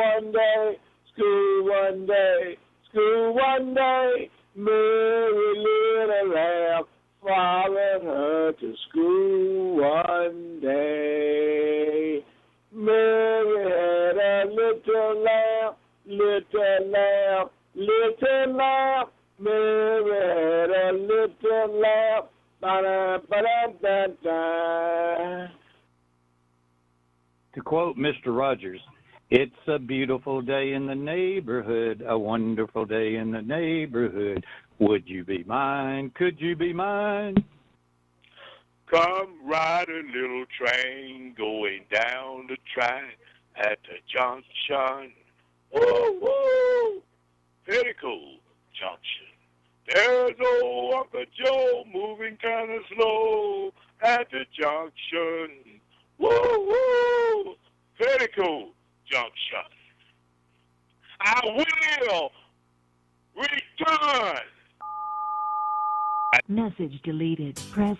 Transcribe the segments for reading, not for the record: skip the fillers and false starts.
one day, school one day, school one day. Mary little lamb followed her to school one day. Mary had a little lamb, little lamb, little lamb. Mary had a little lamb. Ba-da-ba-da-da-da. To quote Mr. Rogers, it's a beautiful day in the neighborhood, a wonderful day in the neighborhood. Would you be mine? Could you be mine? Come ride a little train going down the track at the junction. Woo, woo, Petticoat Junction. There's old Uncle Joe moving kind of slow at the junction. Woo, woo, Petticoat Junction. I will return. Message deleted. Press.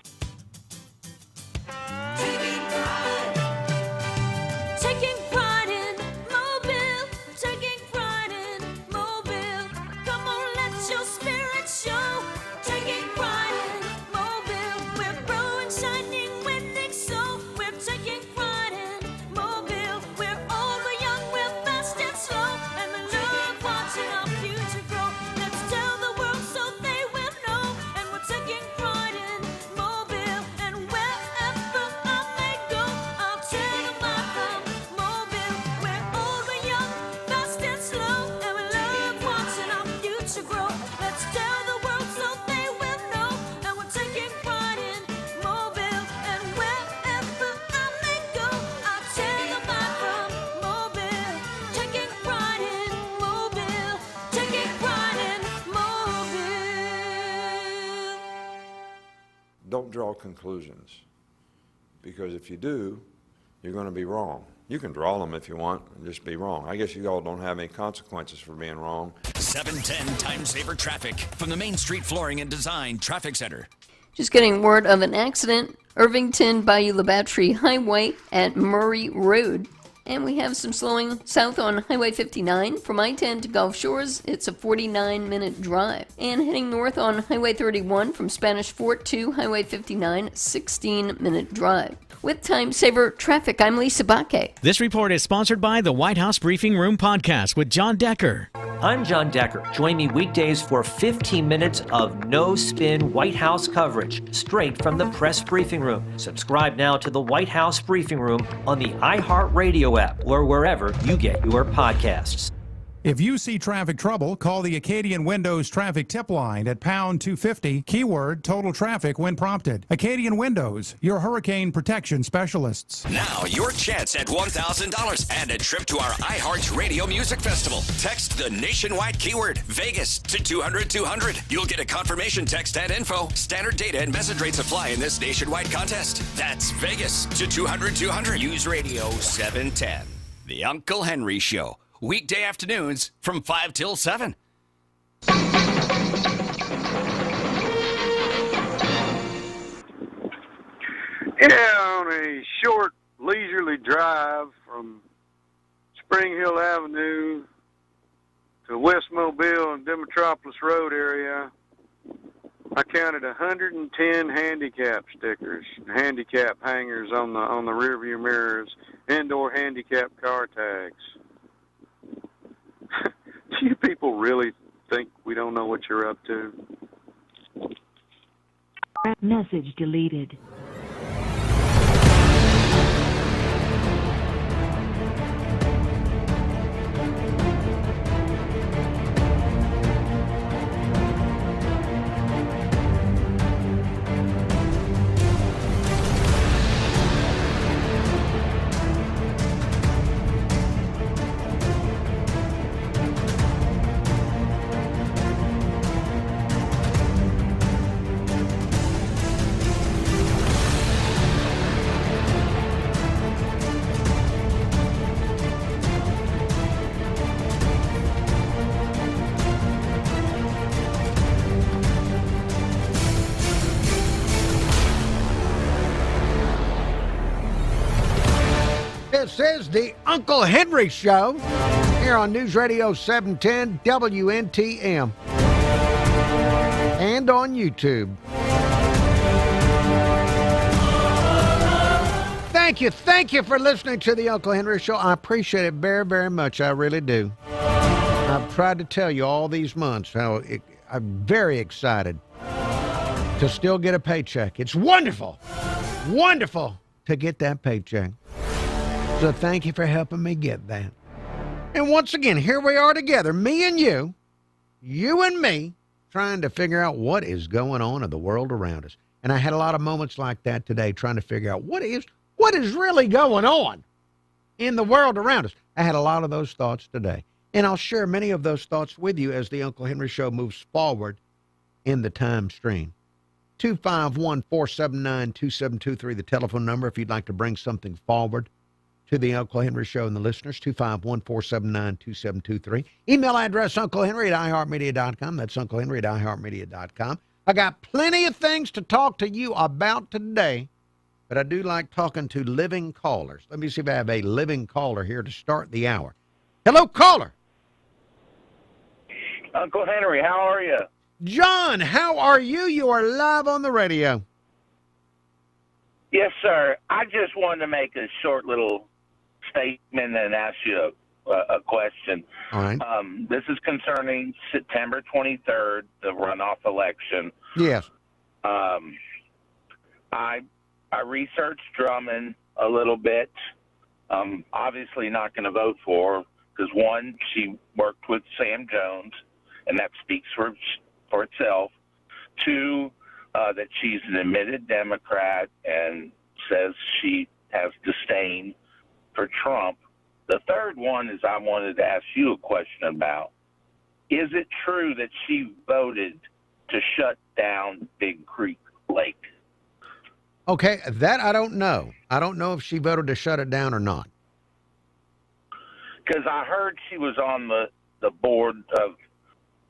Taking pride in Mobile, taking pride in Mobile. Come on, let your spirit show. Taking pride in Mobile. We're growing, shining, winning, so we're taking pride in Mobile. We're old, we're young, we're fast and slow, and we love watching our future grow. Let's tell the world so they will know, and we're taking pride in Mobile. And wherever I may go, I'll tell them I'm from Mobile. We're old, we're young, fast and slow, and we love watching our future grow. Let's tell the world so they will know, and we're taking pride in Mobile. And wherever I may go, I'll tell them I'm from Mobile. Taking pride in Mobile, taking pride in Mobile. Don't draw conclusions, because if you do, you're going to be wrong. You can draw them if you want and just be wrong. I guess you all don't have any consequences for being wrong. 710 Time Saver Traffic from the Main Street Flooring and Design Traffic Center. Just getting word of an accident, Irvington Bayou La Batterie Highway at Murray Road. And we have some slowing south on Highway 59 from I-10 to Gulf Shores. It's a 49-minute drive. And heading north on Highway 31 from Spanish Fort to Highway 59, 16-minute drive. With Time Saver Traffic, I'm Lisa Baque. This report is sponsored by the White House Briefing Room Podcast with John Decker. I'm John Decker. Join me weekdays for 15 minutes of no-spin White House coverage, straight from the press briefing room. Subscribe now to the White House Briefing Room on the iHeartRadio app or wherever you get your podcasts. If you see traffic trouble, call the Acadian Windows traffic tip line at pound 250, keyword total traffic when prompted. Acadian Windows, your hurricane protection specialists. Now, your chance at $1,000 and a trip to our iHeart Radio Music Festival. Text the nationwide keyword Vegas to 200-200. You'll get a confirmation text and info. Standard data and message rates apply in this nationwide contest. That's Vegas to 200-200. News Radio 710. The Uncle Henry Show. Weekday afternoons from 5 till 7. Yeah, on a short, leisurely drive from Spring Hill Avenue to West Mobile and Demetropolis Road area, I counted 110 handicap stickers, handicap hangers on the rearview mirrors, indoor handicap car tags. Do you people really think we don't know what you're up to? Message deleted. This is the Uncle Henry Show. here on News Radio 710 WNTM and on YouTube. Thank you for listening to the Uncle Henry Show. I appreciate it very, very much. I really do. I've tried to tell you all these months how I'm very excited to still get a paycheck. It's wonderful to get that paycheck. So thank you for helping me get that. And once again, here we are together, me and you and me, trying to figure out what is going on in the world around us. And I had a lot of moments like that today, trying to figure out what is really going on in the world around us. I had a lot of those thoughts today. And I'll share many of those thoughts with you as the Uncle Henry Show moves forward in the time stream. 251-479-2723, the telephone number if you'd like to bring something forward to the Uncle Henry Show and the listeners. 251-479-2723. Email address unclehenry@iheartmedia.com. That's unclehenry@iheartmedia.com. I got plenty of things to talk to you about today, but I do like talking to living callers. Let me see if I have a living caller here to start the hour. Hello, caller. Uncle Henry, how are you? John, how are you? You are live on the radio. Yes, sir. I just wanted to make a short little statement and ask you a question. All right. This is concerning September 23rd, the runoff election. Yes. I researched Drummond a little bit. Obviously not going to vote for her because, one, she worked with Sam Jones, and that speaks for itself. Two, that she's an admitted Democrat and says she has disdain for Trump. The third one is I wanted to ask you a question about. Is it true that she voted to shut down Big Creek Lake? Okay, that I don't know. I don't know if she voted to shut it down or not. Because I heard she was on the board of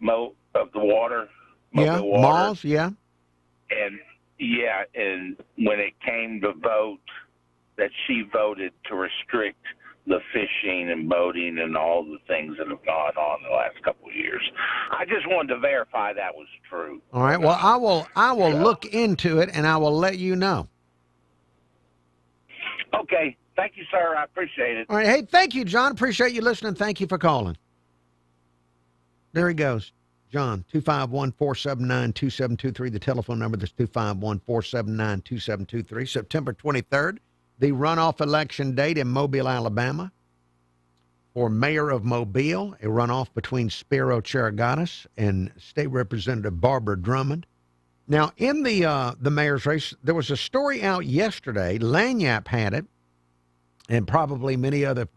the water. Yeah, Water. Malls, yeah. And when it came to vote, that she voted to restrict the fishing and boating and all the things that have gone on in the last couple of years. I just wanted to verify that was true. All right. Well, I will look into it and I will let you know. Okay. Thank you, sir. I appreciate it. All right. Hey, thank you, John. Appreciate you listening. Thank you for calling. There he goes. John, 251-479-2723. The telephone number is 251-479-2723. September 23rd, the runoff election date in Mobile, Alabama. For mayor of Mobile, a runoff between Spiro Chirigatis and State Representative Barbara Drummond. Now, in the mayor's race, there was a story out yesterday. Lagniappe had it, and probably many other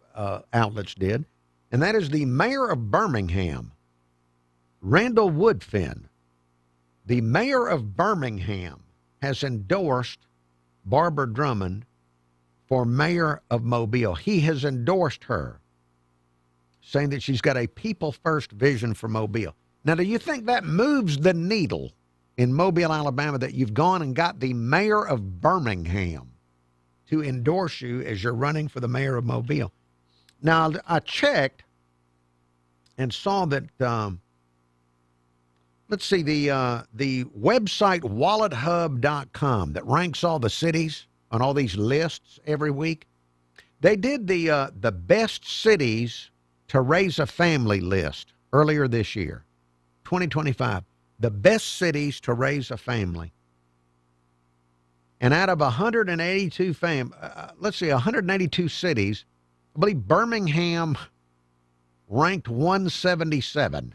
outlets did, and that is the mayor of Birmingham, Randall Woodfin. The mayor of Birmingham has endorsed Barbara Drummond for mayor of Mobile. He has endorsed her, saying that she's got a people-first vision for Mobile. Now, do you think that moves the needle in Mobile, Alabama, that you've gone and got the mayor of Birmingham to endorse you as you're running for the mayor of Mobile? Now, I checked and saw that, let's see, the website wallethub.com that ranks all the cities on all these lists every week, they did the best cities to raise a family list earlier this year, 2025. The best cities to raise a family. And out of 182 182 cities, I believe Birmingham ranked 177.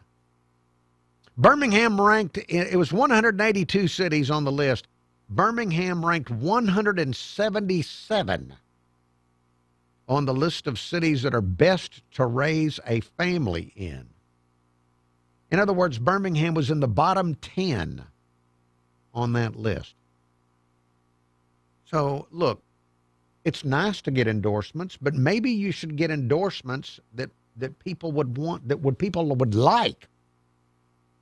Birmingham ranked, it was 182 cities on the list. Birmingham ranked 177 on the list of cities that are best to raise a family in. In other words, Birmingham was in the bottom 10 on that list. So, look, it's nice to get endorsements, but maybe you should get endorsements that people would want, people would like.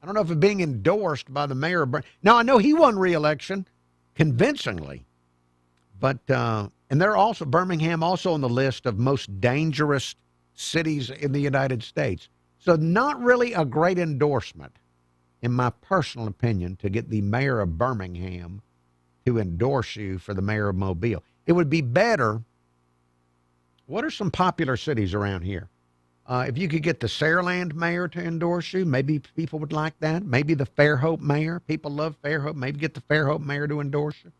I don't know if it's being endorsed by the mayor of Birmingham. Now, I know he won re-election convincingly, but and they're also, Birmingham also on the list of most dangerous cities in the United States. So not really a great endorsement, in my personal opinion, to get the mayor of Birmingham to endorse you for the mayor of Mobile. It would be better. What are some popular cities around here? If you could get the Saraland mayor to endorse you, maybe people would like that. Maybe the Fairhope mayor. People love Fairhope. Maybe get the Fairhope mayor to endorse you.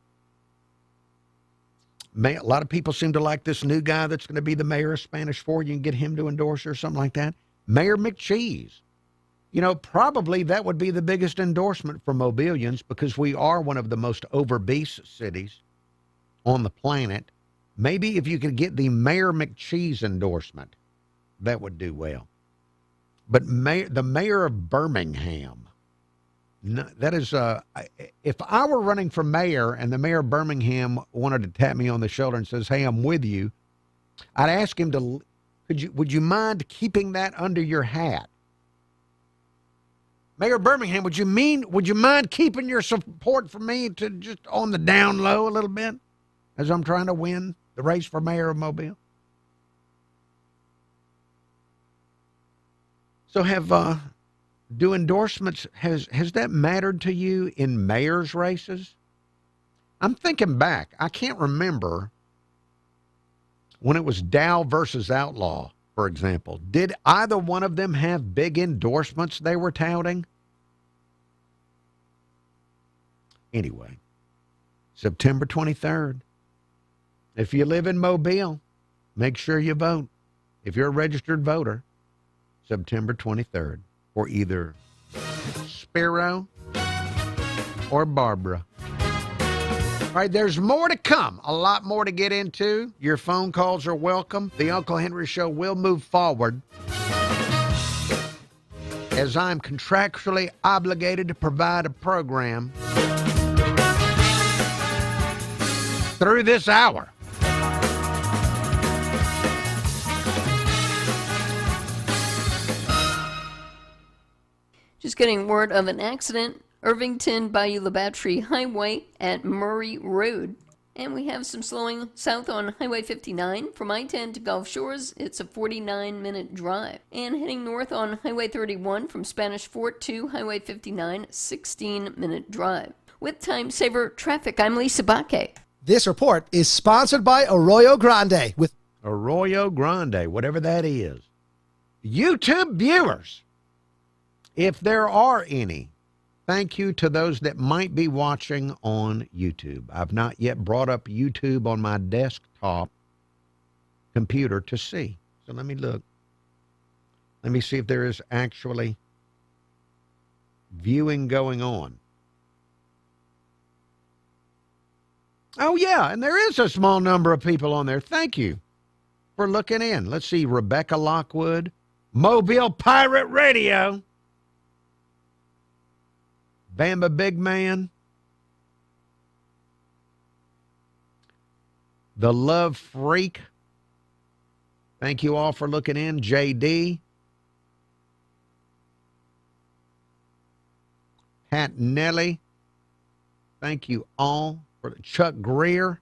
A lot of people seem to like this new guy that's going to be the mayor of Spanish Fort. You can get him to endorse you or something like that. Mayor McCheese. You know, probably that would be the biggest endorsement for Mobilians because we are one of the most obese cities on the planet. Maybe if you could get the Mayor McCheese endorsement, that would do well. But the mayor of Birmingham, no, that is, if I were running for mayor and the mayor of Birmingham wanted to tap me on the shoulder and says, hey, I'm with you, I'd ask him to, would you mind keeping that under your hat? Mayor of Birmingham, would you mind keeping your support for me to just on the down low a little bit as I'm trying to win the race for mayor of Mobile? So do endorsements, has that mattered to you in mayor's races? I'm thinking back. I can't remember when it was Dow versus Outlaw, for example. Did either one of them have big endorsements they were touting? Anyway, September 23rd. If you live in Mobile, make sure you vote. If you're a registered voter, September 23rd for either Spiro or Barbara. All right, there's more to come. A lot more to get into. Your phone calls are welcome. The Uncle Henry Show will move forward as I'm contractually obligated to provide a program through this hour. Just getting word of an accident, Irvington Bayou Labatry Highway at Murray Road. And we have some slowing south on Highway 59 from I-10 to Gulf Shores. It's a 49-minute drive. And heading north on Highway 31 from Spanish Fort to Highway 59, 16-minute drive. With Time Saver Traffic, I'm Lisa Baque. This report is sponsored by Arroyo Grande. With Arroyo Grande, whatever that is. YouTube viewers, if there are any, thank you to those that might be watching on YouTube. I've not yet brought up YouTube on my desktop computer to see. So let me look. Let me see if there is actually viewing going on. Oh, yeah, and there is a small number of people on there. Thank you for looking in. Let's see, Rebecca Lockwood, Mobile Pirate Radio, Bamba Big Man, The Love Freak. Thank you all for looking in. JD, Pat Nelly, thank you all. For Chuck Greer,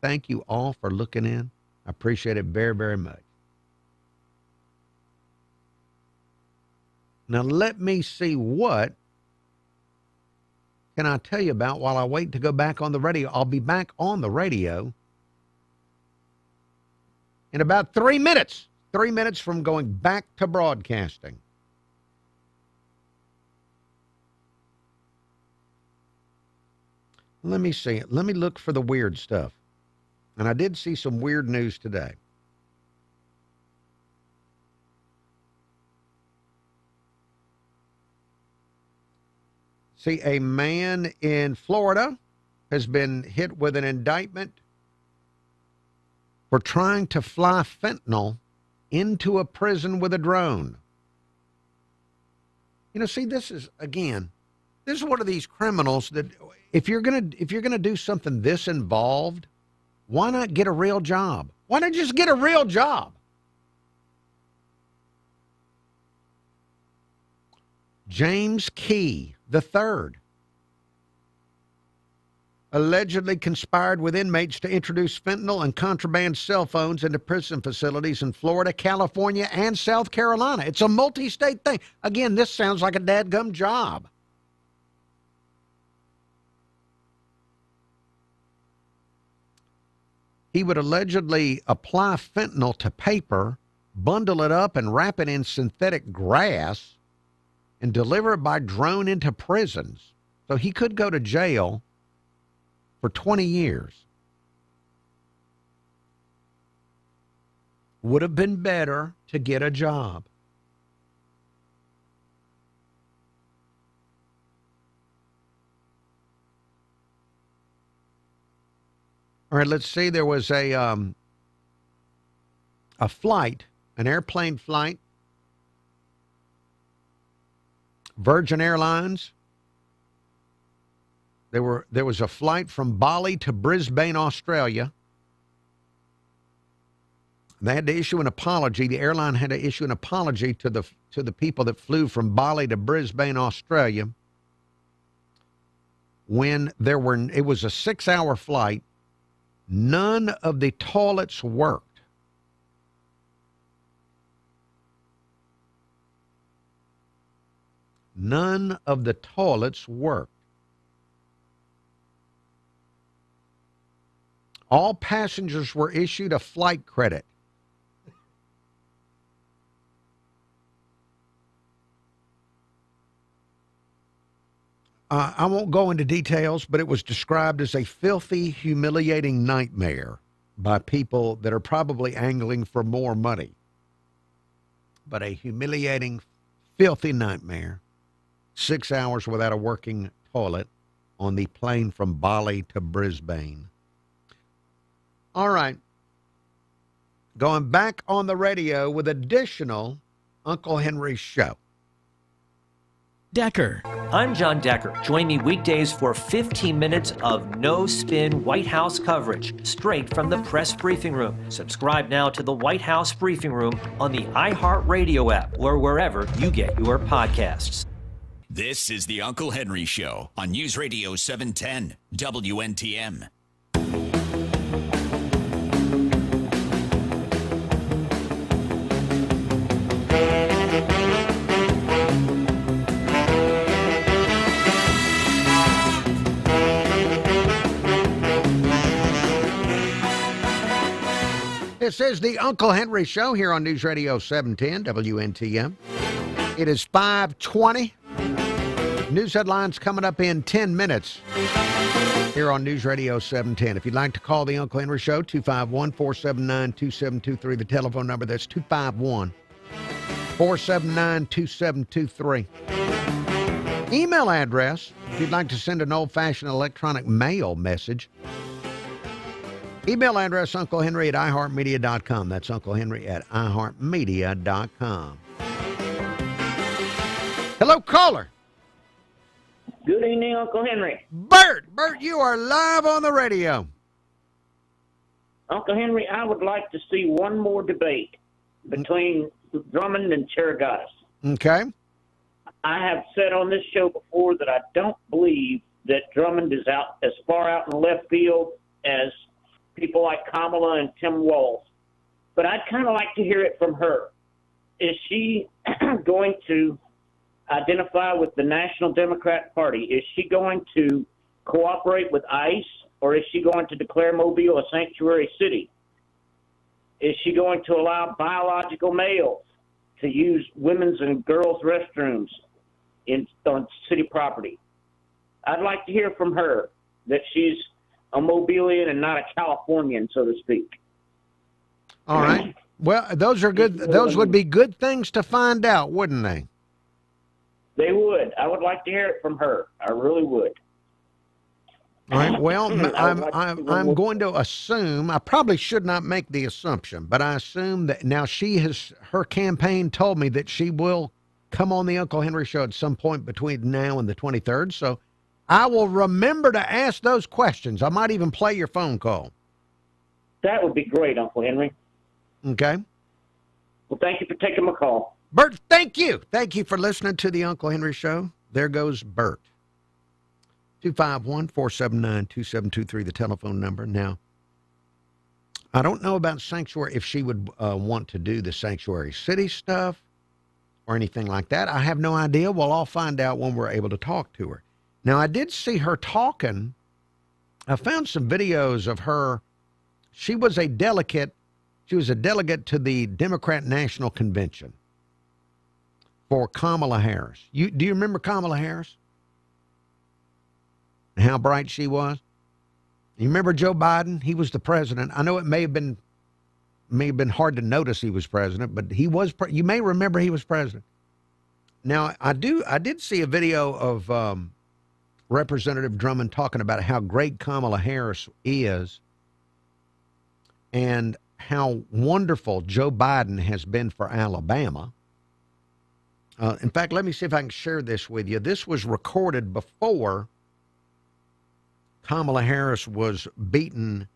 thank you all for looking in. I appreciate it very, very much. Now let me see what can I tell you about while I wait to go back on the radio. I'll be back on the radio in about 3 minutes. 3 minutes from going back to broadcasting. Let me see it. Let me look for the weird stuff. And I did see some weird news today. See, a man in Florida has been hit with an indictment for trying to fly fentanyl into a prison with a drone. You know, see, this is one of these criminals that if you're gonna do something this involved, why not get a real job? Why not just get a real job? James Key III allegedly conspired with inmates to introduce fentanyl and contraband cell phones into prison facilities in Florida, California, and South Carolina. It's a multi-state thing. Again, this sounds like a dadgum job. He would allegedly apply fentanyl to paper, bundle it up, and wrap it in synthetic grass and deliver it by drone into prisons. So he could go to jail for 20 years. Would have been better to get a job. All right, let's see. There was a flight, an airplane flight, Virgin Airlines. There was a flight from Bali to Brisbane, Australia. They had to issue an apology. The airline had to issue an apology to the people that flew from Bali to Brisbane, Australia. When it was a 6-hour flight, none of the toilets worked. None of the toilets worked. All passengers were issued a flight credit. I won't go into details, but it was described as a filthy, humiliating nightmare by people that are probably angling for more money. But a humiliating, filthy nightmare. 6 hours without a working toilet on the plane from Bali to Brisbane. All right. Going back on the radio with additional Uncle Henry Show. Decker. I'm John Decker. Join me weekdays for 15 minutes of no-spin White House coverage, straight from the press briefing room. Subscribe now to the White House Briefing Room on the iHeartRadio app or wherever you get your podcasts. This is the Uncle Henry Show on News Radio 710 WNTM. This is the Uncle Henry Show here on News Radio 710 WNTM. It is 5:20. News headlines coming up in 10 minutes here on News Radio 710. If you'd like to call the Uncle Henry Show, 251-479-2723. The telephone number, that's 251-479-2723. Email address, if you'd like to send an old-fashioned electronic mail message. Email address, unclehenry@iheartmedia.com. That's unclehenry@iheartmedia.com. Hello, caller. Good evening, Uncle Henry. Bert, you are live on the radio. Uncle Henry, I would like to see one more debate between Drummond and Chirigatis. Okay. I have said on this show before that I don't believe that Drummond is out as far out in left field as people like Kamala and Tim Walz. But I'd kind of like to hear it from her. Is she going to identify with the National Democrat Party? Is she going to cooperate with ICE, or is she going to declare Mobile a sanctuary city? Is she going to allow biological males to use women's and girls' restrooms on city property? I'd like to hear from her that she's a Mobilian and not a Californian, so to speak. All right. Well, those are good. Those would be good things to find out, wouldn't they? They would. I would like to hear it from her. I really would. All right. Well, I'm going to assume, I probably should not make the assumption, but I assume that now her campaign told me that she will come on the Uncle Henry Show at some point between now and the 23rd. So I will remember to ask those questions. I might even play your phone call. That would be great, Uncle Henry. Okay. Well, thank you for taking my call. Bert, thank you. Thank you for listening to the Uncle Henry Show. There goes Bert. 251-479-2723, the telephone number. Now, I don't know about Sanctuary, if she would want to do the Sanctuary City stuff or anything like that. I have no idea. Well, I'll find out when we're able to talk to her. Now, I did see her talking. I found some videos of her. She was a delegate. She was a delegate to the Democrat National Convention for Kamala Harris. Do you remember Kamala Harris? And how bright she was? You remember Joe Biden? He was the president. I know it may have been hard to notice he was president, but he was. You may remember he was president. Now, I did see a video of Representative Drummond talking about how great Kamala Harris is and how wonderful Joe Biden has been for Alabama. In fact, let me see if I can share this with you. This was recorded before Kamala Harris was beaten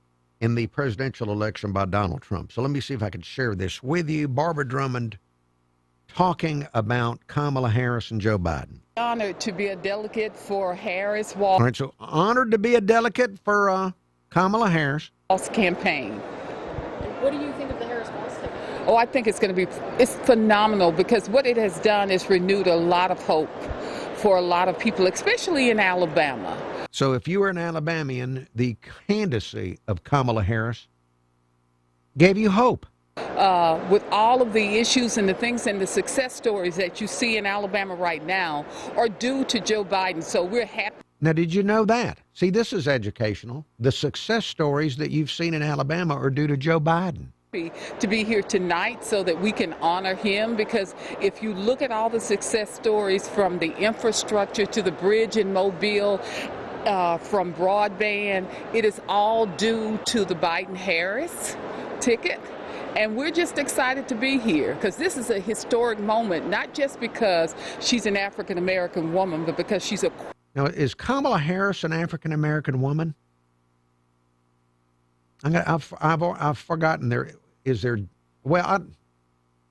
in the presidential election by Donald Trump. So let me see if I can share this with you. Barbara Drummond talking about Kamala Harris and Joe Biden. Honored to be a delegate for Harris All right, so honored to be a delegate for Kamala Harris. Campaign. What do you think of the Harris-Walz ticket? Oh, I think it's phenomenal because what it has done is renewed a lot of hope for a lot of people, especially in Alabama. So if you were an Alabamian, the candidacy of Kamala Harris gave you hope. With all of the issues and the things and the success stories that you see in Alabama right now are due to Joe Biden. So we're happy. Now, did you know that? See, this is educational. The success stories that you've seen in Alabama are due to Joe Biden. To be here tonight so that we can honor him, because if you look at all the success stories from the infrastructure to the bridge in Mobile, from broadband, it is all due to the Biden-Harris ticket. And we're just excited to be here because this is a historic moment, not just because she's an African-American woman, but because she's a... Now, is Kamala Harris an African-American woman? I've forgotten well,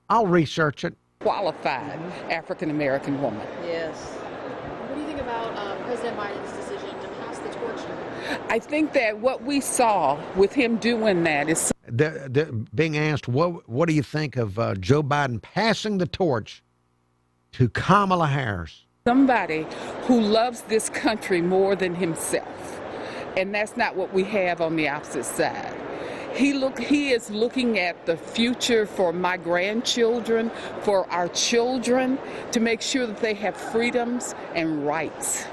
I'll research it. Qualified African-American woman. Yes. What do you think about President Biden's decision to pass the torch? I think that what we saw with him doing that is... being asked, what do you think of Joe Biden passing the torch to Kamala Harris? Somebody who loves this country more than himself. And that's not what we have on the opposite side. He is looking at the future for my grandchildren, for our children, to make sure that they have freedoms and rights,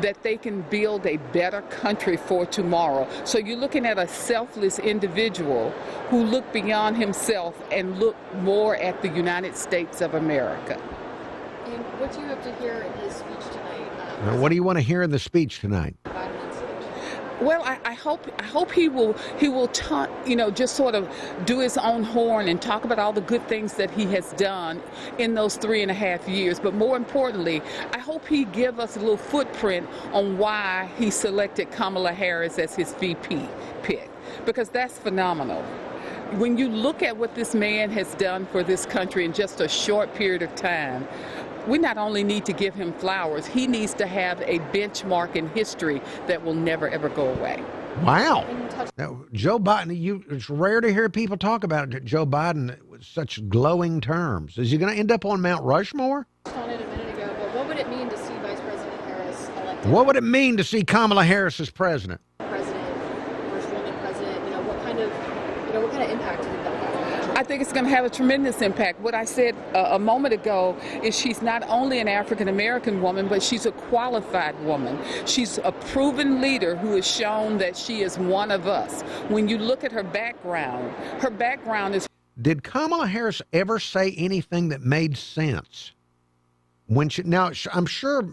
that they can build a better country for tomorrow. So you're looking at a selfless individual who looked beyond himself and looked more at the United States of America. And what do you hope to hear in his speech tonight? Now, what do you want to hear in the speech tonight? Well, I hope he will just sort of do his own horn and talk about all the good things that he has done in those 3.5 years. But more importantly, I hope he give us a little footprint on why he selected Kamala Harris as his VP pick, because that's phenomenal. When you look at what this man has done for this country in just a short period of time, we not only need to give him flowers, he needs to have a benchmark in history that will never, ever go away. Wow. Now, Joe Biden, it's rare to hear people talk about Joe Biden with such glowing terms. Is he going to end up on Mount Rushmore? On it a minute ago, but what would it mean to see Vice President Harris elected? What would it mean to see Kamala Harris as president? President, first woman president, what kind of impact do you think that will have? I think it's going to have a tremendous impact. What I said a moment ago is she's not only an African-American woman, but she's a qualified woman. She's a proven leader who has shown that she is one of us. When you look at her background is... Did Kamala Harris ever say anything that made sense? Now, I'm sure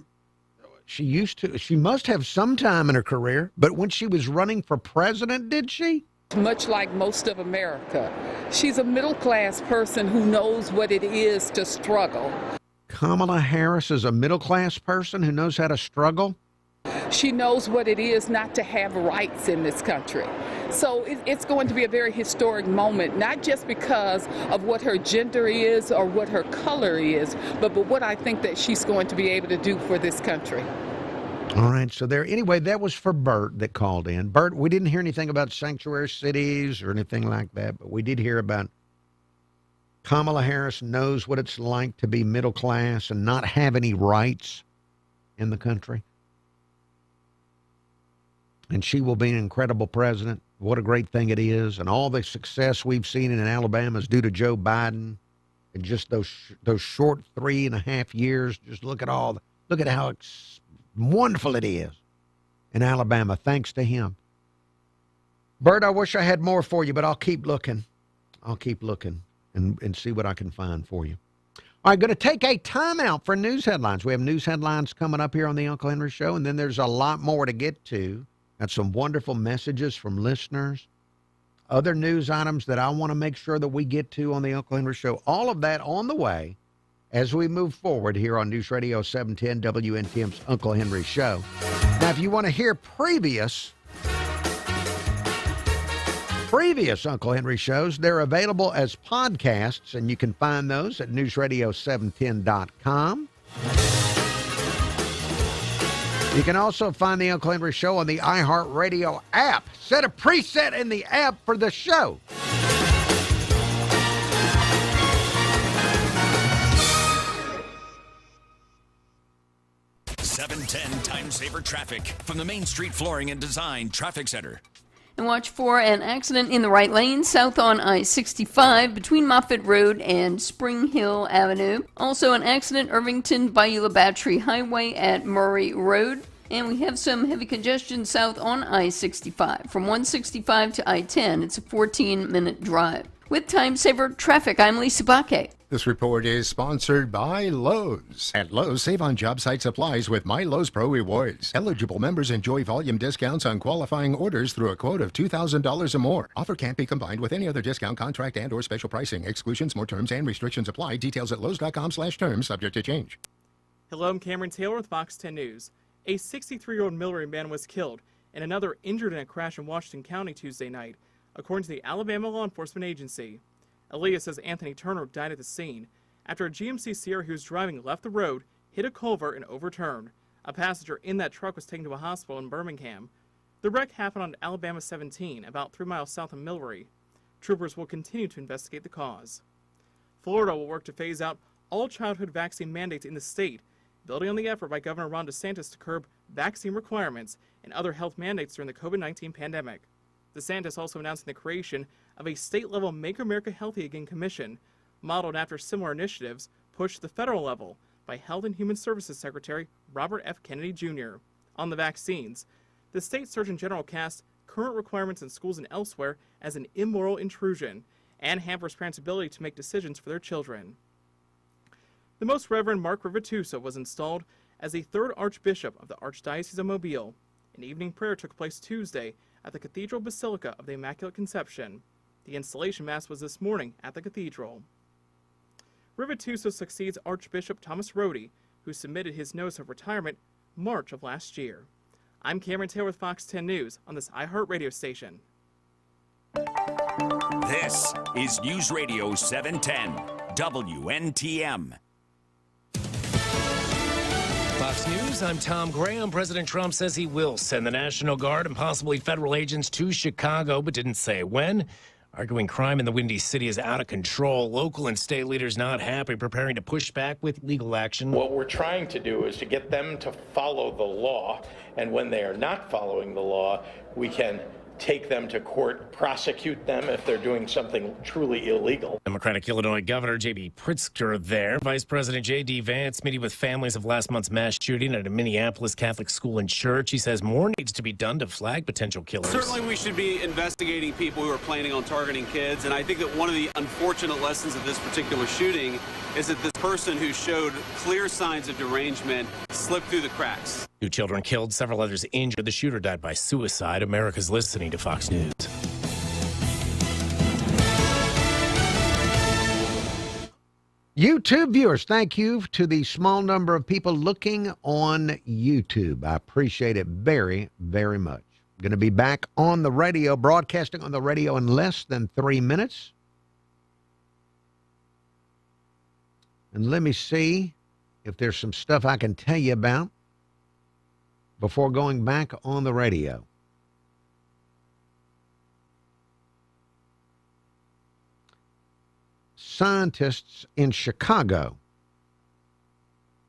she must have some time in her career, but when she was running for president, did she? Much like most of America. She's a middle-class person who knows what it is to struggle. Kamala Harris is a middle-class person who knows how to struggle? She knows what it is not to have rights in this country. So it's going to be a very historic moment, not just because of what her gender is or what her color is, but what I think that she's going to be able to do for this country. All right, so there. Anyway, that was for Bert that called in. Bert, we didn't hear anything about sanctuary cities or anything like that, but we did hear about Kamala Harris knows what it's like to be middle class and not have any rights in the country. And she will be an incredible president. What a great thing it is. And all the success we've seen in Alabama is due to Joe Biden. And just those short 3.5 years, just look at how wonderful it is in Alabama, thanks to him. Bert, I wish I had more for you, but I'll keep looking. And see what I can find for you. All right, going to take a timeout for news headlines. We have news headlines coming up here on the Uncle Henry Show, and then there's a lot more to get to. Got some wonderful messages from listeners, other news items that I want to make sure that we get to on the Uncle Henry Show. All of that on the way as we move forward here on News Radio 710 WNTM's Uncle Henry Show. Now, if you want to hear previous Uncle Henry shows, they're available as podcasts, and you can find those at newsradio710.com. You can also find the Uncle Henry Show on the iHeartRadio app. Set a preset in the app for the show. Time Saver Traffic from the Main Street Flooring and Design Traffic Center. And watch for an accident in the right lane south on I-65 between Moffett Road and Spring Hill Avenue. Also an accident Irvington Bayou Battery Highway at Murray Road. And we have some heavy congestion south on I-65 from 165 to I-10. It's a 14-minute drive. With Time Saver Traffic, I'm Lisa Baque. This report is sponsored by Lowe's. At Lowe's, save on job site supplies with My Lowe's Pro Rewards. Eligible members enjoy volume discounts on qualifying orders through a quote of $2,000 or more. Offer can't be combined with any other discount, contract, and/or special pricing. Exclusions, more terms, and restrictions apply. Details at lowes.com/terms, subject to change. Hello, I'm Cameron Taylor with Fox 10 News. A 63-year-old Millbury man was killed and another injured in a crash in Washington County Tuesday night, according to the Alabama Law Enforcement Agency. Elias says Anthony Turner died at the scene after a GMC Sierra he was driving left the road, hit a culvert, and overturned. A passenger in that truck was taken to a hospital in Birmingham. The wreck happened on Alabama 17, about 3 miles south of Millbury. Troopers will continue to investigate the cause. Florida will work to phase out all childhood vaccine mandates in the state, building on the effort by Governor Ron DeSantis to curb vaccine requirements and other health mandates during the COVID-19 pandemic. DeSantis also announcing the creation of a state-level Make America Healthy Again Commission, modeled after similar initiatives pushed to the federal level by Health and Human Services Secretary Robert F. Kennedy Jr. On the vaccines, the state Surgeon General cast current requirements in schools and elsewhere as an immoral intrusion and hampers parents' ability to make decisions for their children. The Most Reverend Mark Rivatusa was installed as the third Archbishop of the Archdiocese of Mobile. An evening prayer took place Tuesday at the Cathedral Basilica of the Immaculate Conception. The installation mass was this morning at the cathedral. Rivatusa succeeds Archbishop Thomas Rhodey, who submitted his notice of retirement March of last year. I'm Cameron Taylor with Fox 10 News on this iHeartRadio station. This is News Radio 710 WNTM. Fox News, I'm Tom Graham. President Trump says he will send the National Guard and possibly federal agents to Chicago, but didn't say when. Arguing crime in the Windy City is out of control. Local and state leaders not happy, preparing to push back with legal action. What we're trying to do is to get them to follow the law, and when they are not following the law, we can take them to court, prosecute them if they're doing something truly illegal. Democratic Illinois Governor J.B. Pritzker there. Vice President J.D. Vance meeting with families of last month's mass shooting at a Minneapolis Catholic school and church. He says more needs to be done to flag potential killers. Certainly we should be investigating people who are planning on targeting kids, and I think that one of the unfortunate lessons of this particular shooting is that this person who showed clear signs of derangement slipped through the cracks. 2 children killed, several others injured. The shooter died by suicide. America's listening to Fox News. YouTube viewers, thank you to the small number of people looking on YouTube. I appreciate it very, very much. Going to be back on the radio, broadcasting on the radio in less than 3 minutes. And let me see if there's some stuff I can tell you about before going back on the radio. Scientists in Chicago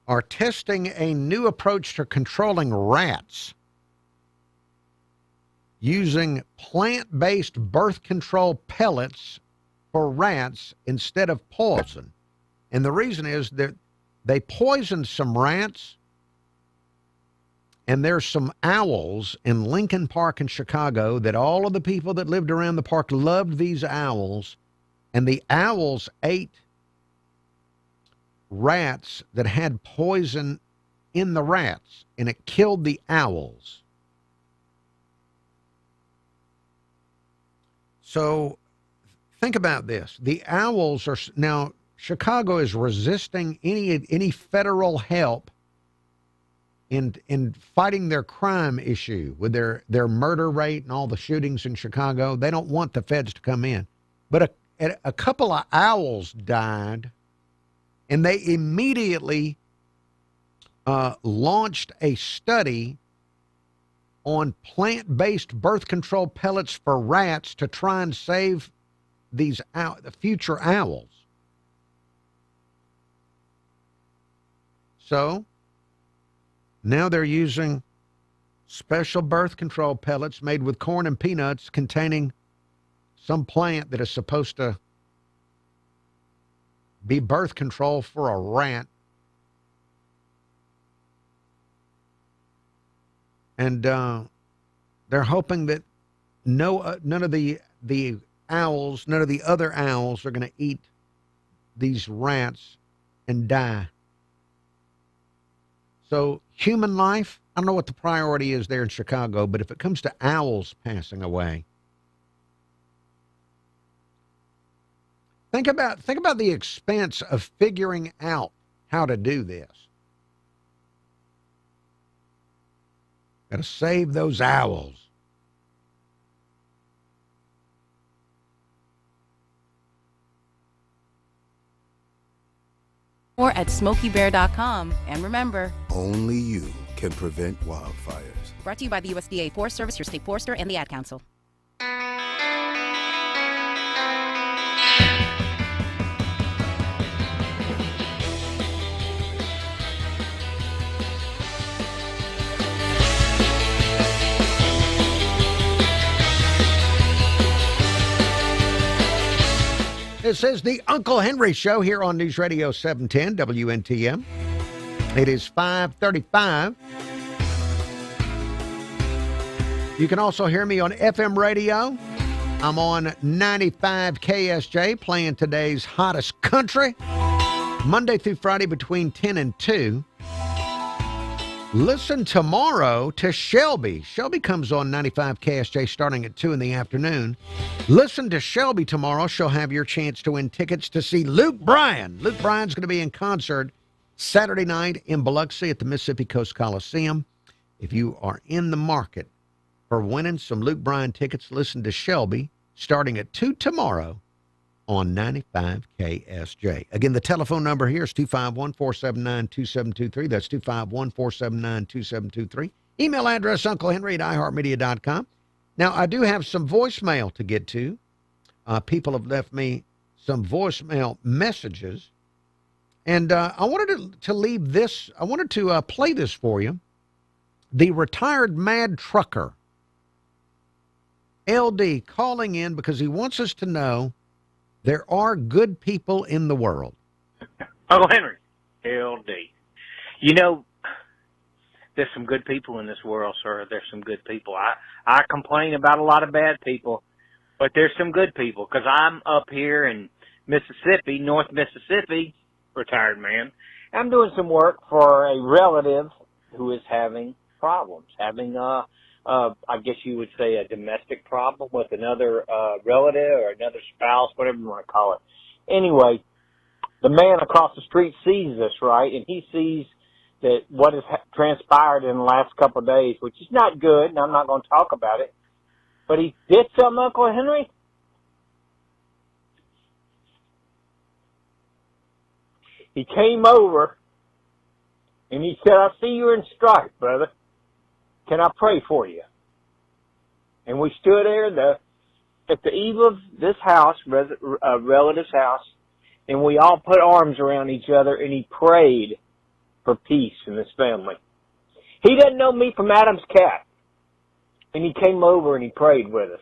are testing a new approach to controlling rats using plant-based birth control pellets for rats instead of poison. And the reason is that they poisoned some rats, and there's some owls in Lincoln Park in Chicago that all of the people that lived around the park loved these owls, and the owls ate rats that had poison in the rats, and it killed the owls. So think about this. The owls are now, Chicago is resisting any federal help in fighting their crime issue with their murder rate and all the shootings in Chicago. They don't want the feds to come in. But a couple of owls died, and they immediately launched a study on plant-based birth control pellets for rats to try and save these the future owls. So now they're using special birth control pellets made with corn and peanuts containing some plant that is supposed to be birth control for a rat. And they're hoping that none of the owls, none of the other owls are going to eat these rats and die. So human life, I don't know what the priority is there in Chicago, but if it comes to owls passing away, think about the expense of figuring out how to do this. Got to save those owls. Or at SmokeyBear.com. And remember, only you can prevent wildfires. brought to you by the USDA Forest Service, your state forester, and the Ad Council. This is the Uncle Henry Show here on News Radio 710 WNTM. It is 5:35. You can also hear me on FM radio. I'm on 95 KSJ playing today's hottest country, Monday through Friday between 10 and 2. Listen tomorrow to Shelby. Shelby comes on 95 KSJ starting at 2 in the afternoon. Listen to Shelby tomorrow. She'll have your chance to win tickets to see Luke Bryan. Luke Bryan's going to be in concert Saturday night in Biloxi at the Mississippi Coast Coliseum. If you are in the market for winning some Luke Bryan tickets, listen to Shelby starting at 2 tomorrow on 95 KSJ. Again, the telephone number here is 251-479-2723. That's 251-479-2723. Email address unclehenry@iheartmedia.com. Now, I do have some voicemail to get to. People have left me some voicemail messages. And I wanted to leave this. I wanted to play this for you. The retired mad trucker, LD, calling in because he wants us to know there are good people in the world. Uncle Henry, LD. You know, there's some good people in this world, sir. There's some good people. I complain about a lot of bad people, but there's some good people because I'm up here in Mississippi, North Mississippi, retired man. I'm doing some work for a relative who is having problems, having I guess you would say a domestic problem with another relative or another spouse, whatever you want to call it. Anyway, the man across the street sees this, right, and he sees that what has transpired in the last couple of days, which is not good, and I'm not going to talk about it, but he did something, Uncle Henry. He came over, and he said, I see you're in strife, brother. can I pray for you? And we stood there at the eve of this house, relative's house, and we all put arms around each other, and he prayed for peace in this family. He doesn't know me from Adam's cat, and he came over and he prayed with us.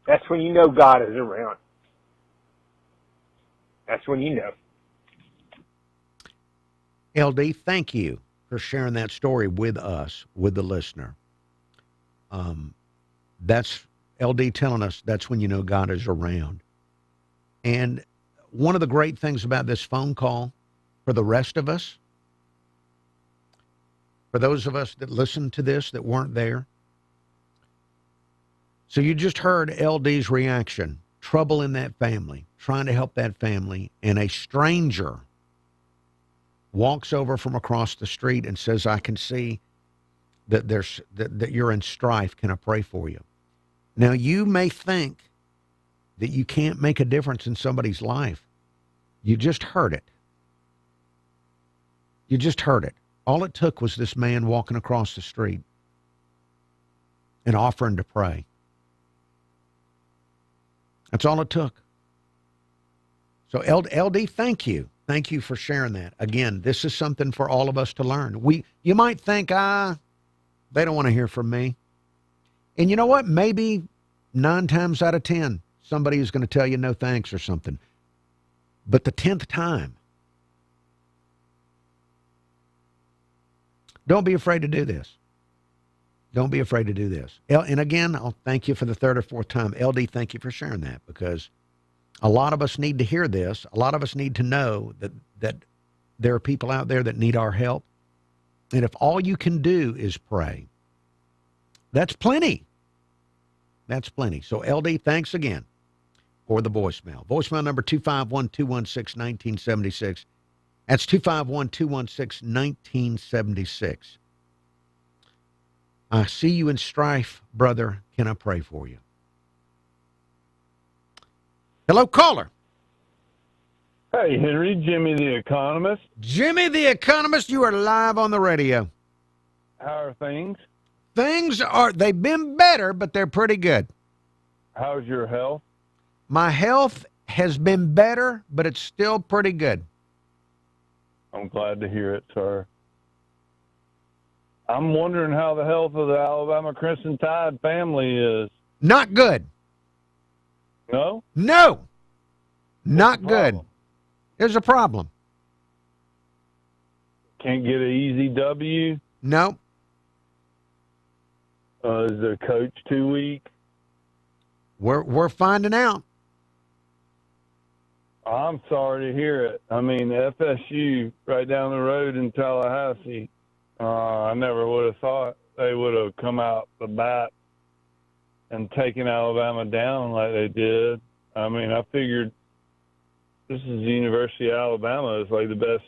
That's when you know God is around. That's when you know. LD, thank you for sharing that story with us, with the listener. That's LD telling us that's when you know God is around. And one of the great things about this phone call for the rest of us, for those of us that listened to this that weren't there, so you just heard LD's reaction, trouble in that family, trying to help that family, and a stranger walks over from across the street and says, I can see that that you're in strife. Can I pray for you? Now, you may think that you can't make a difference in somebody's life. You just heard it. You just heard it. All it took was this man walking across the street and offering to pray. That's all it took. So, LD, thank you. Thank you for sharing that. Again, this is something for all of us to learn. You might think, they don't want to hear from me. And you know what? Maybe 9 times out of 10, somebody is going to tell you no thanks or something. But the 10th time, don't be afraid to do this. Don't be afraid to do this. And again, I'll thank you for the 3rd or 4th time. LD, thank you for sharing that, because a lot of us need to hear this. A lot of us need to know that there are people out there that need our help. And if all you can do is pray, that's plenty. That's plenty. So, LD, thanks again for the voicemail. Voicemail number 251-216-1976. That's 251-216-1976. I see you in strife, brother. Can I pray for you? Hello, caller. Hey, Henry, Jimmy the Economist. Jimmy the Economist, you are live on the radio. How are things? They've been better, but they're pretty good. How's your health? My health has been better, but it's still pretty good. I'm glad to hear it, sir. I'm wondering how the health of the Alabama Crimson Tide family is. Not good. No? No. Not good. There's a problem. Can't get an easy W? No. Is the coach too weak? We're finding out. I'm sorry to hear it. I mean, FSU right down the road in Tallahassee, I never would have thought they would have come out the bat and taken Alabama down like they did. I mean, I figured this is the University of Alabama. It's like the best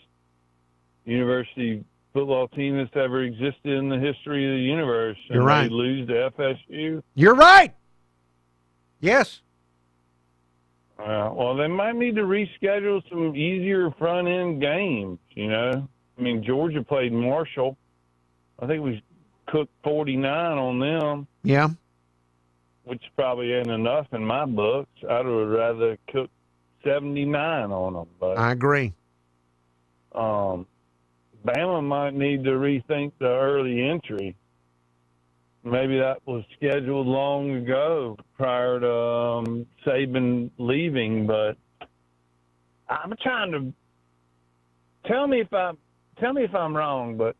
university football team that's ever existed in the history of the universe. You're right. They lose to FSU. You're right. Yes. Well, they might need to reschedule some easier front-end games, you know. I mean, Georgia played Marshall. I think we cooked 49 on them. Yeah. Which probably ain't enough in my books. I'd rather cook 79 on them. But I agree. Bama might need to rethink the early entry. Maybe that was scheduled long ago prior to Saban leaving, but I'm trying to tell me if I'm wrong, but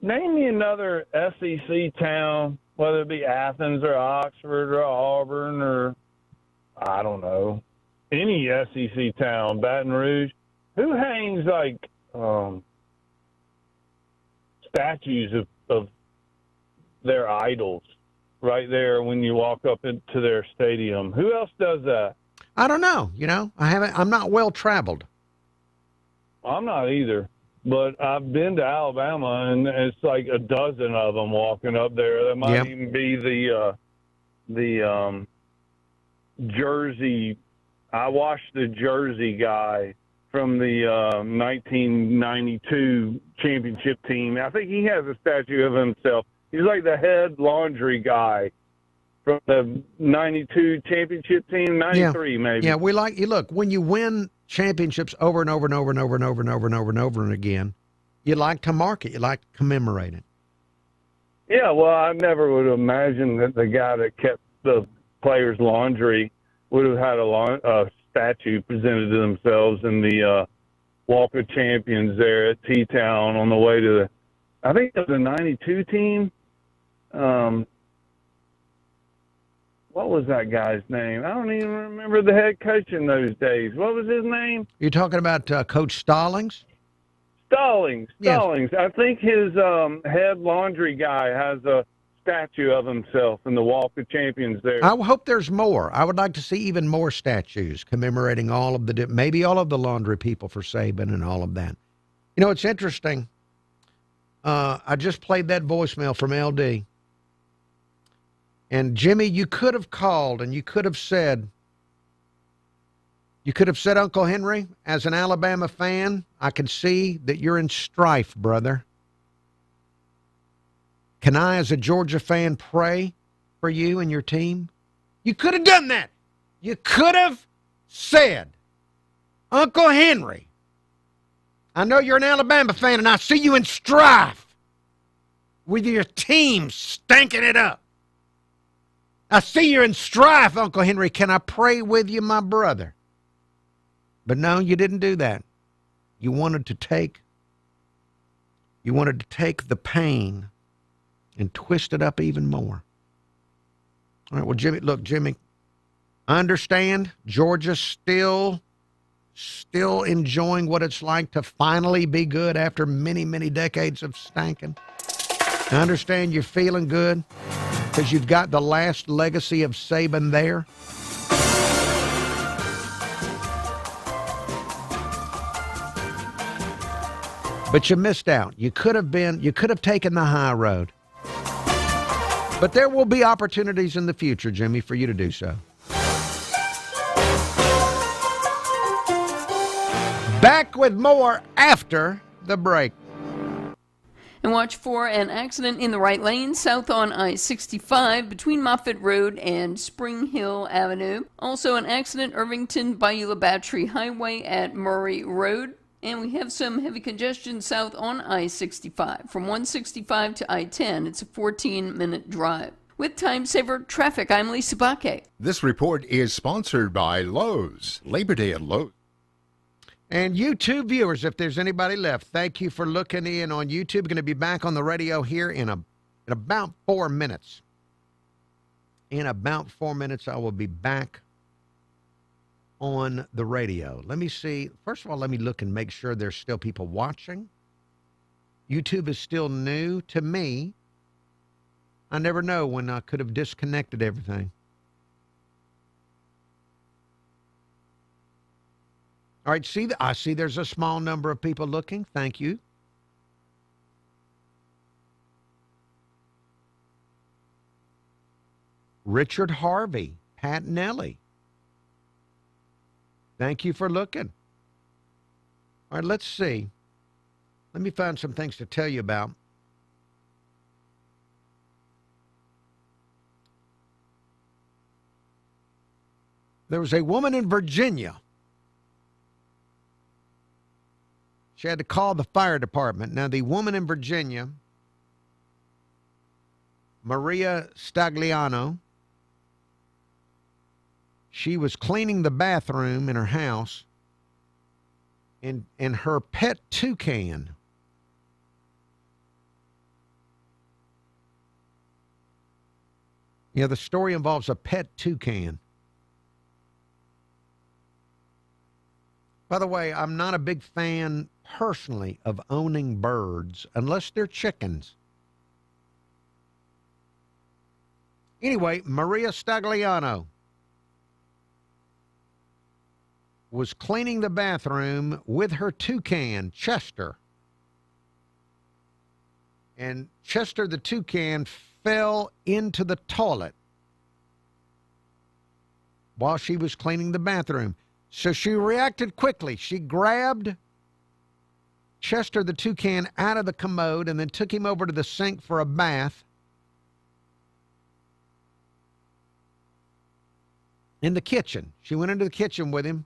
name me another SEC town, whether it be Athens or Oxford or Auburn or I don't know, any SEC town, Baton Rouge, who hangs like statues of their idols right there when you walk up into their stadium. Who else does that? I don't know. You know, I'm not well traveled. I'm not either, but I've been to Alabama and it's like a dozen of them walking up there. That might even be the jersey. I watched the jersey guy from the 1992 championship team. I think he has a statue of himself. He's like the head laundry guy from the 92 championship team, 93 maybe. Yeah, we like you. Look, when you win championships over and over and over and over and over and over and over and over and again, you like to mark it. You like to commemorate it. Yeah, well, I never would have imagined that the guy that kept the players' laundry would have had a statue presented to themselves in the Walk of Champions there at T-Town on the way to the, I think it was the 92 team. What was that guy's name? I don't even remember the head coach in those days. What was his name? You're talking about Coach Stallings? Stallings. Yes. I think his head laundry guy has a statue of himself in the Walk of Champions there. I hope there's more. I would like to see even more statues commemorating all of the, maybe all of the laundry people for Saban and all of that. You know, it's interesting. I just played that voicemail from LD. And Jimmy, you could have called and you could have said, Uncle Henry, as an Alabama fan, I can see that you're in strife, brother. Can I, as a Georgia fan, pray for you and your team? You could have done that. You could have said, Uncle Henry, I know you're an Alabama fan, and I see you in strife with your team stinking it up. I see you're in strife, Uncle Henry. Can I pray with you, my brother? But no, you didn't do that. You wanted to take the pain and twist it up even more. All right, well, Jimmy, I understand Georgia's still enjoying what it's like to finally be good after many, many decades of stanking. I understand you're feeling good because you've got the last legacy of Saban there. But you missed out. You could have taken the high road. But there will be opportunities in the future, Jimmy, for you to do so. Back with more after the break. And watch for an accident in the right lane south on I-65 between Moffett Road and Spring Hill Avenue. Also an accident Irvington Beulah Battery Highway at Murray Road. And we have some heavy congestion south on I-65. From 165 to I-10, it's a 14-minute drive. With Time Saver Traffic, I'm Lisa Baque. This report is sponsored by Lowe's. Labor Day at Lowe's. And YouTube viewers, if there's anybody left, thank you for looking in on YouTube. Going to be back on the radio here in about 4 minutes. In about 4 minutes, I will be back on the radio. Let me see. First of all, let me look and make sure there's still people watching. YouTube is still new to me. I never know when I could have disconnected everything. All right, I see there's a small number of people looking. Thank you. Richard Harvey, Pat Nelly. Thank you for looking. All right, let's see. Let me find some things to tell you about. There was a woman in Virginia. She had to call the fire department. Now, the woman in Virginia, Maria Stagliano, she was cleaning the bathroom in her house, and her pet toucan the story involves a pet toucan. By the way, I'm not a big fan personally of owning birds unless they're chickens. Anyway, Maria Stagliano was cleaning the bathroom with her toucan, Chester. And Chester the toucan fell into the toilet while she was cleaning the bathroom. So she reacted quickly. She grabbed Chester the toucan out of the commode and then took him over to the sink for a bath. In the kitchen. She went into the kitchen with him.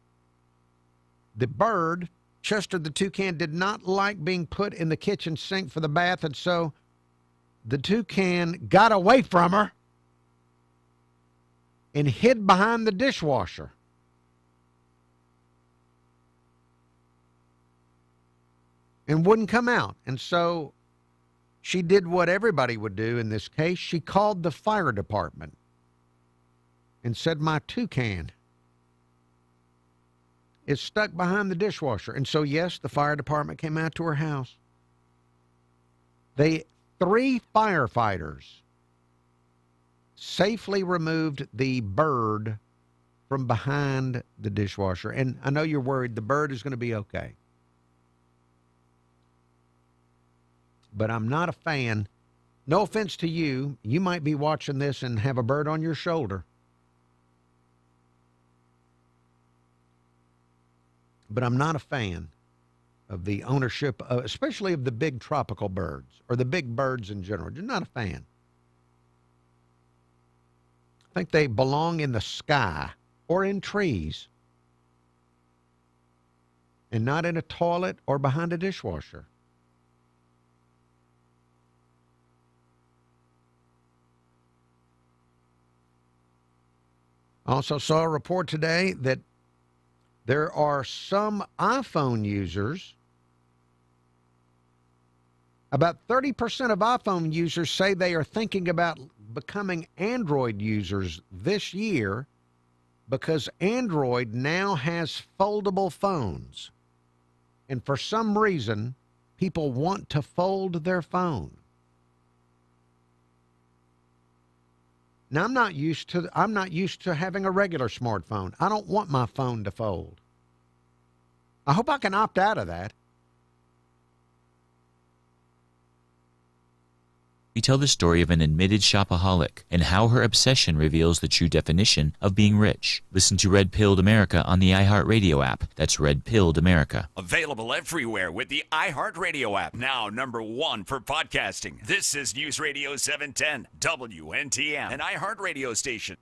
The bird, Chester the toucan, did not like being put in the kitchen sink for the bath, and so the toucan got away from her and hid behind the dishwasher. And wouldn't come out. And so she did what everybody would do in this case. She called the fire department and said, my toucan is stuck behind the dishwasher. And so, yes, the fire department came out to her house. 3 firefighters safely removed the bird from behind the dishwasher. And I know you're worried the bird is going to be okay. But I'm not a fan. No offense to you. You might be watching this and have a bird on your shoulder. But I'm not a fan of the ownership, especially of the big tropical birds or the big birds in general. Just not a fan. I think they belong in the sky or in trees and not in a toilet or behind a dishwasher. I also saw a report today that there are some iPhone users, about 30% of iPhone users say they are thinking about becoming Android users this year because Android now has foldable phones. And for some reason, people want to fold their phone. Now, I'm not used to having a regular smartphone. I don't want my phone to fold. I hope I can opt out of that. We tell the story of an admitted shopaholic and how her obsession reveals the true definition of being rich. Listen to Red Pilled America on the iHeartRadio app. That's Red Pilled America. Available everywhere with the iHeartRadio app. Now #1 for podcasting. This is News Radio 710 WNTM, an iHeartRadio station.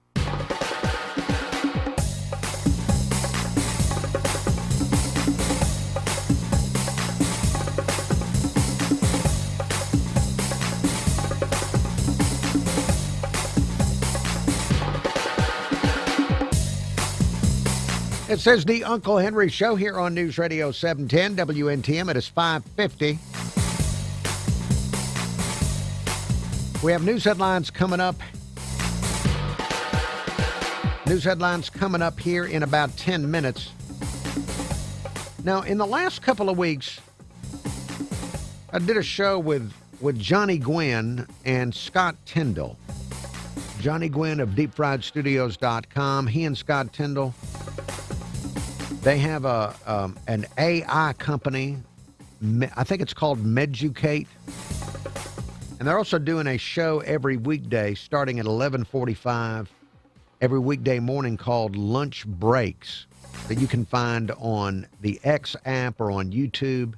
It says the Uncle Henry Show here on News Radio 710 WNTM. It is 5:50. We have news headlines coming up. News headlines coming up here in about 10 minutes. Now, in the last couple of weeks, I did a show with Johnny Gwynn and Scott Tyndall. Johnny Gwynn of DeepFriedStudios.com. He and Scott Tyndall, they have an AI company. I think it's called Meducate. And they're also doing a show every weekday starting at 11:45 every weekday morning called Lunch Breaks that you can find on the X app or on YouTube.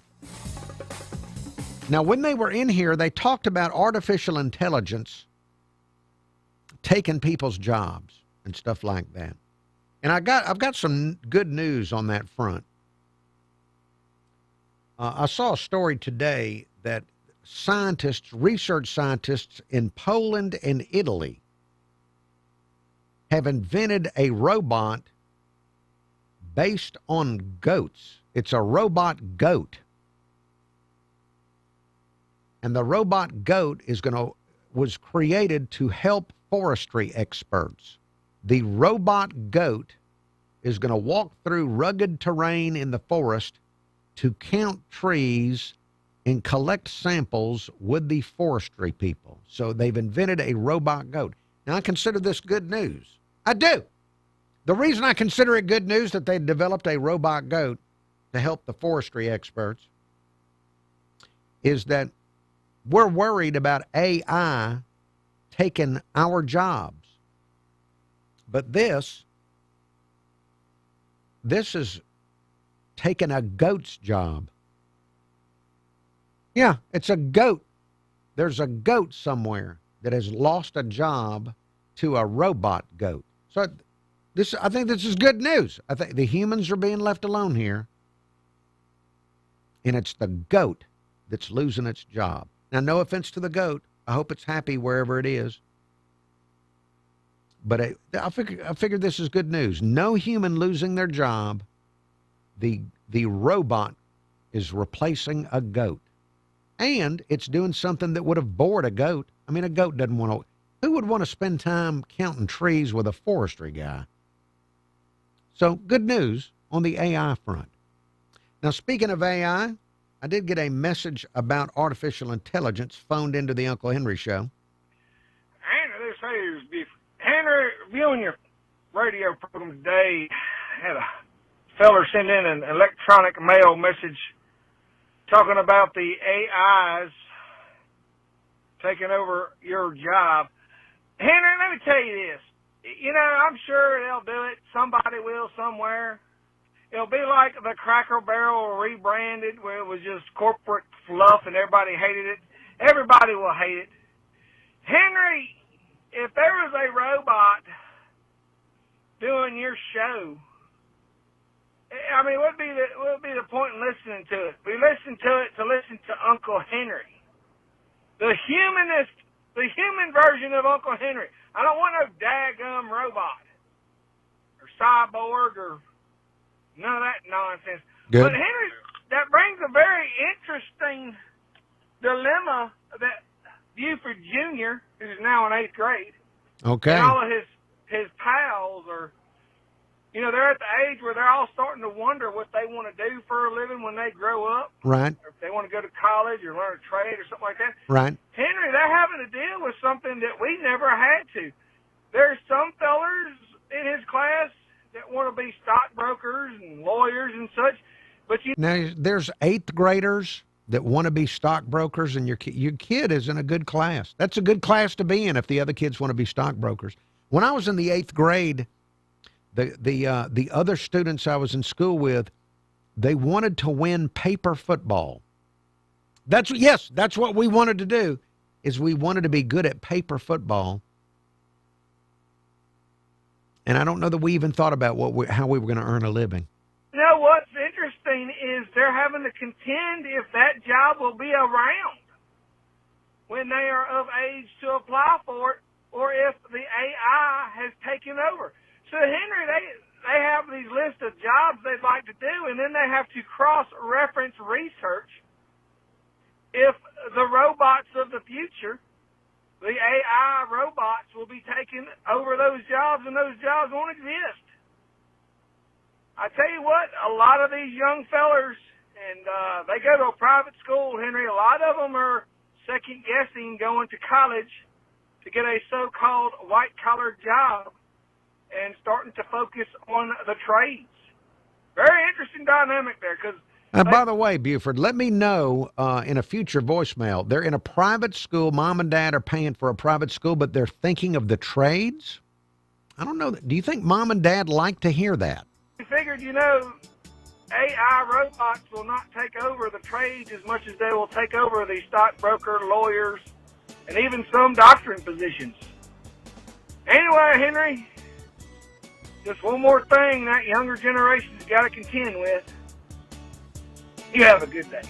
Now, when they were in here, they talked about artificial intelligence taking people's jobs and stuff like that. And I've got some good news on that front. I saw a story today that research scientists in Poland and Italy have invented a robot based on goats. It's a robot goat. And the robot goat was created to help forestry experts. The robot goat is going to walk through rugged terrain in the forest to count trees and collect samples with the forestry people. So they've invented a robot goat. Now, I consider this good news. I do. The reason I consider it good news that they developed a robot goat to help the forestry experts is that we're worried about AI taking our jobs. But this this is taking a goat's job. Yeah, it's a goat. There's a goat somewhere that has lost a job to a robot goat. So I think this is good news. I think the humans are being left alone here. And it's the goat that's losing its job. Now, no offense to the goat. I hope it's happy wherever it is. But I figured this is good news. No human losing their job. The robot is replacing a goat. And it's doing something that would have bored a goat. I mean, a goat doesn't want to. Who would want to spend time counting trees with a forestry guy? So, good news on the AI front. Now, speaking of AI, I did get a message about artificial intelligence phoned into the Uncle Henry show. Henry, this is Beef. Henry, viewing your radio program today, had a feller send in an electronic mail message talking about the AIs taking over your job. Henry, let me tell you this. You know, I'm sure they'll do it. Somebody will somewhere. It'll be like the Cracker Barrel rebranded, where it was just corporate fluff and everybody hated it. Everybody will hate it. Henry, if there was a robot doing your show, I mean, what would be the point in listening to it? We listen to it to listen to Uncle Henry, the human version of Uncle Henry. I don't want no daggum robot or cyborg or none of that nonsense. Good. But Henry, that brings a very interesting dilemma that Buford Jr., who's now in 8th grade, Okay. and all of his pals are, you know, they're at the age where they're all starting to wonder what they want to do for a living when they grow up. Right. Or if they want to go to college or learn a trade or something like that. Right. Henry, they're having to deal with something that we never had to. There's some fellers in his class that want to be stockbrokers and lawyers and such, but Now, there's 8th graders that want to be stockbrokers, and your kid is in a good class. That's a good class to be in if the other kids want to be stockbrokers. When I was in the 8th grade, the other students I was in school with, they wanted to win paper football. That's what we wanted to do, is we wanted to be good at paper football. And I don't know that we even thought about how we were going to earn a living. you know what's interesting is they're having to contend if that job will be around when they are of age to apply for it, or if the AI has taken over. So, Henry, they have these lists of jobs they'd like to do, and then they have to cross-reference research if the robots of the future, the AI robots, will be taking over those jobs, and those jobs won't exist. I tell you what, a lot of these young fellers, and they go to a private school, Henry, a lot of them are second-guessing going to college to get a so-called white-collar job and starting to focus on the trades. Very interesting dynamic there, because by the way, Buford, let me know in a future voicemail. They're in a private school. Mom and Dad are paying for a private school, but they're thinking of the trades? I don't know. Do you think Mom and Dad like to hear that? we figured, you know, AI robots will not take over the trades as much as they will take over the stockbroker, lawyers, and even some doctoring positions. Anyway, Henry, just one more thing that younger generation's got to contend with. You have a good day.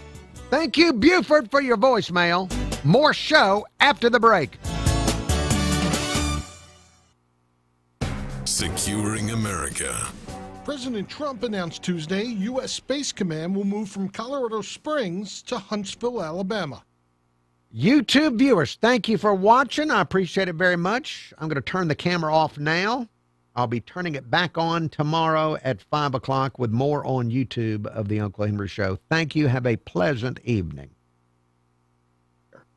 Thank you, Buford, for your voicemail. More show after the break. Securing America. President Trump announced Tuesday U.S. Space Command will move from Colorado Springs to Huntsville, Alabama. YouTube viewers, thank you for watching. I appreciate it very much. I'm going to turn the camera off now. I'll be turning it back on tomorrow at 5 o'clock with more on YouTube of The Uncle Henry Show. Thank you. Have a pleasant evening.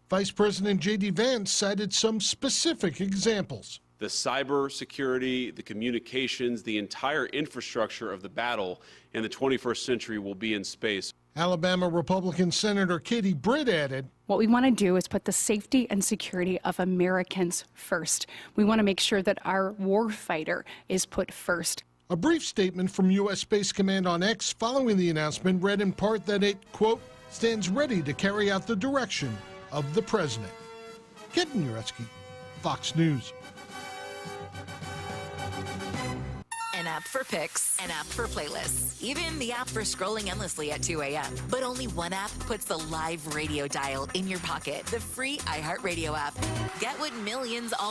Vice President J.D. Vance cited some specific examples. The cybersecurity, the communications, the entire infrastructure of the battle in the 21st century will be in space. Alabama Republican Senator Katie Britt added, "What we want to do is put the safety and security of Americans first. We want to make sure that our war fighter is put first." A brief statement from U.S. Space Command on X following the announcement read in part that it, quote, stands ready to carry out the direction of the president. Kenton Uretzky, Fox News. An app for pics, an app for playlists, even the app for scrolling endlessly at 2 a.m. But only one app puts the live radio dial in your pocket, the free iHeartRadio app. Get what millions all